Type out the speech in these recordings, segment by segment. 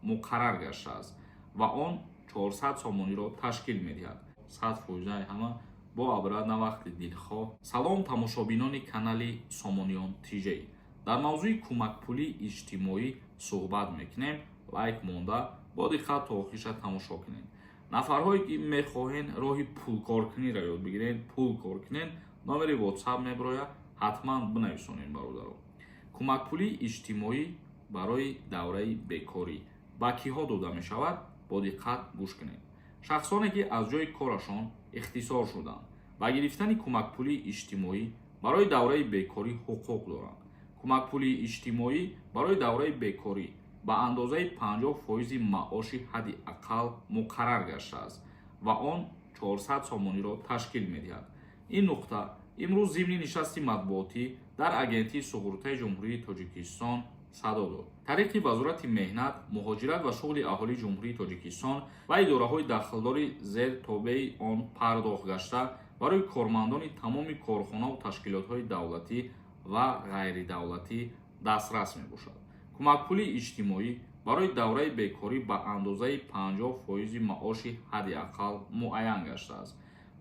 муқаррар гаштааст ва он 400 сомониро ташкил медиҳад. 100% ҳама бо абра на вақти дилхоҳ. Салом тамошобинони канали Сомониён ТЖ. дар мавзӯи кӯмакпулии иҷтимоӣ суҳбат мекунем. лайк монда бо диққат то охиша тамошо кунед. нафарҳое ки мехоҳед роҳи пулкоркуниро ёд бигиред, пул кор кунед, номери WhatsApp мебарояд, ҳатман бинависонед бародаро. кӯмакпулии иҷтимоӣ барои давраи бекорӣ ба киҳо дода мешавад? бо диққат гӯш кунед. шахсоне ки аз ҷои корашон ихтисор шуданд ба гирифтани кӯмакпулии иҷтимоӣ барои давраи бекорӣ ҳуқуқ доранд. кӯмакпулии иҷтимоӣ барои давраи бекорӣ ба андозаи 50% маоши ҳадди аққал муқаррар гаштааст ва он 400 сомониро ташкил медиҳад. ин нуқта имрӯз зимни нишасти матбуотӣ дар агентии суғуртаи ҷумҳурии Тоҷикистон садо дод. тариқи вазорати меҳнат, муҳоҷират ва шуғли аҳолии ҷумҳурии Тоҷикистон ва идораҳои дахлдори зер тобеи он пардохт гашта барои кормандони тамоми корхонаҳо ташкилотҳои давлатӣ ва ғайридавлатӣ дастрас мебошад. кӯмакпулии иҷтимоӣ барои давраи бекорӣ ба андозаи 50% маоши ҳадди аққал муайян гаштааст.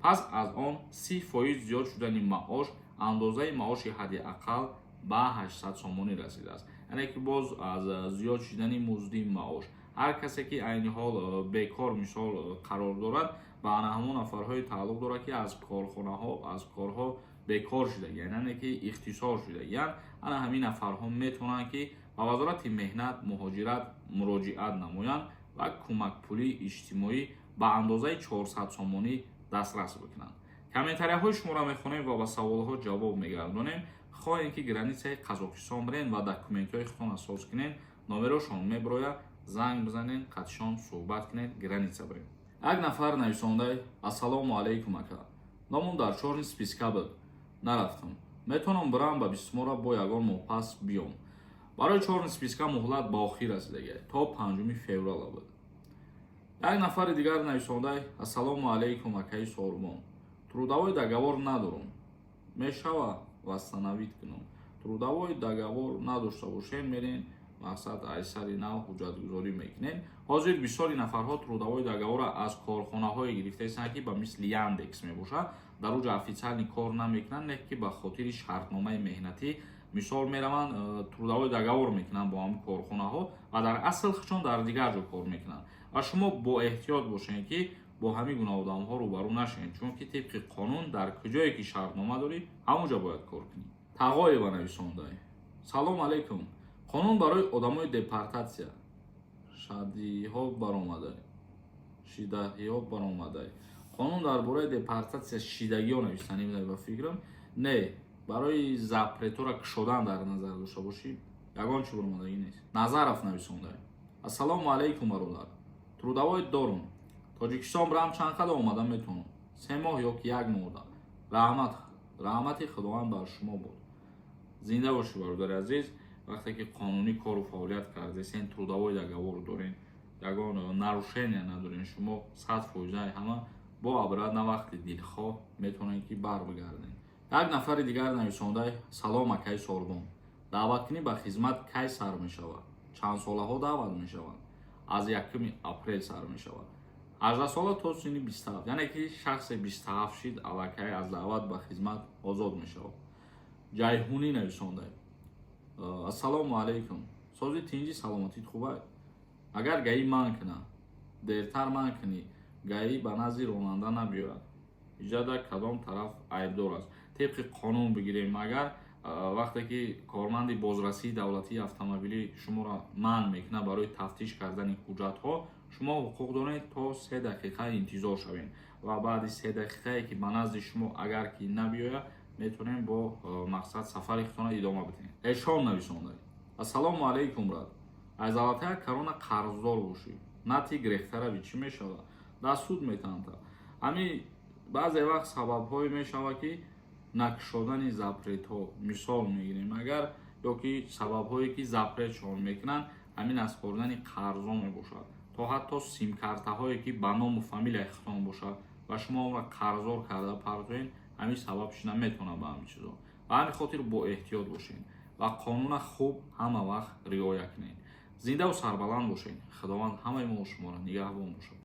пас аз он 30% зиёд шудани маош андозаи маоши ҳадди аққал ба 800 сомонӣ расидааст. яъне ки боз аз зиёд шудани музди маош ҳар касе ки айни ҳол бекор мисол қарор дорад ба ана ҳамон нафарҳои тааллуқ дорад ки аз корхонаҳо аз корҳо бекор шудагиянд, яъне ки ихтисор шудагиянд, ана ҳамин нафарҳо метавонанд ки ба вазорати меҳнат, муҳоҷират муроҷиат намоянд ва кӯмакпулии иҷтимоӣ ба андозаи 400 сомонӣ дастрас бикунанд. комментарияҳои шуморо мехонем ва ба саволҳо ҷавоб мегардонем. хоҳем ки границаи Қазоқистон бирен ва документҳои худтон асос кунед, номерошон мебарояд, занг бизанед, қатишон суҳбат кунед, граница бирен. як нафар нависондаи ассалому алайкум ака, номум дар чорни списка буд, нарафтам, метавонам бирам ба бисмора бо ягон моҳ пас биём. барои чорни списка муҳлат ба охир расидагист то 5 феврал буд. як нафари дигар нависондаи ассалому алайкум акаи сорумон, трудовой договор надорам, мешава восстановить кунам. трудовой договор надошта бошем, мерен мақсад айсари нав ҳуҷҷатгузорӣ мекунем. ҳозир бисёри нафарҳо трудовой договорро аз корхонаҳое гирифтаистанд ки ба мисли Яндекс мебошад, дар уҷа официални кор намекунанд, не ки ба хотири шартномаи меҳнатӣ мисол мераванд трудовой договор мекунанд бо ҳамин корхонаҳо ва дар асл худшон дар дигар ҷо кор мекунанд. ва шумо бо эҳтиёт бошед ки бо ҳамин гуна одамҳо рӯбарӯ нашед, чунки тибқи қонун дар куҷое ки шартнома дорӣ ҳамонҷо бояд кор кунӣ. тағоева нависондай салом алайкум, қонун барои одамои депортатсия шидаҳиҳо баромадай. қонун дар бораи депортатсия шидагиҳо навистанӣ ба фикрам не барои запретора кушодан дар назар дошта бошӣ ягон чӣ баромадагӣ нест. назаров нависондай ассалому алайкум бародар, трудовой дорум, Тоҷикистон бирам чанд қадам омада метавонам, 3 моҳ ё ки 1 моҳ. раҳмати худованд бар шумо бод. зинда бошӣ бародари азиз. вақте ки қонунӣ кору фаъолият кардесен, трудовой договор дорен, ягон нарушения надорен, шумо 100% ҳама бо абра на вақти дилхоҳ метавонед ки барбигардед. як нафари дигар нависондаи салом акаи сорбон, даъваткунӣ ба хизмат кай сар мешавад? чанд солаҳо даъват мешаванд? аз 1 апрел сар мешавад. 18 сола то синни 27, яъне ки шахсе 27 шид аллакай аз даъват ба хизмат озод мешавад. ҷайҳунӣ нависондай ассалому алайкум, сози тинҷи саломатит хубай? агар гаӣ манъ куна, дертар манъ кунӣ, гаӣ ба назди ронанда набиёрад, иҷада кадом тараф айбдор аст? тибқи қонун бигирем. агар вақте ки корманди бозрасии давлатии автомобилӣ шуморо манъ мекуна барои тафтиш кардани ҳуҷҷатҳо, шумо ҳуқуқ доред то 3 дақиқа интизор шавед ва баъди 3 дақиқае ки ба назди шумо агар ки набиёяд, метавонем бо мақсад сафари худтона идома бидиҳем. эшон нависондаед ассалому алайкум брат, аз алатая корона қарздор бошӣ, нати грехтарави чӣ мешавад? дар суд метавонад. ҳамин баъзе вақт сабабҳое мешавад ки накушодани запретҳо мисол мегирем, агар ё ки сабабҳое ки запретшон мекунанд ҳамин аз хӯрдани қарзо мебошад, то ҳатто симкартаҳое ки ба ному фамилияи худтон бошад ва шумо онро қарздор карда партоед, ҳамин сабаб шуда метавонад ба ҳамин чизо. ба ҳамин хотир бо эҳтиёт бошед ва қонуна хуб ҳама вақт риоя кунед. зиндаву сарбаланд бошед. Худованд ҳамаи мо шуморо нигаҳбон бошад.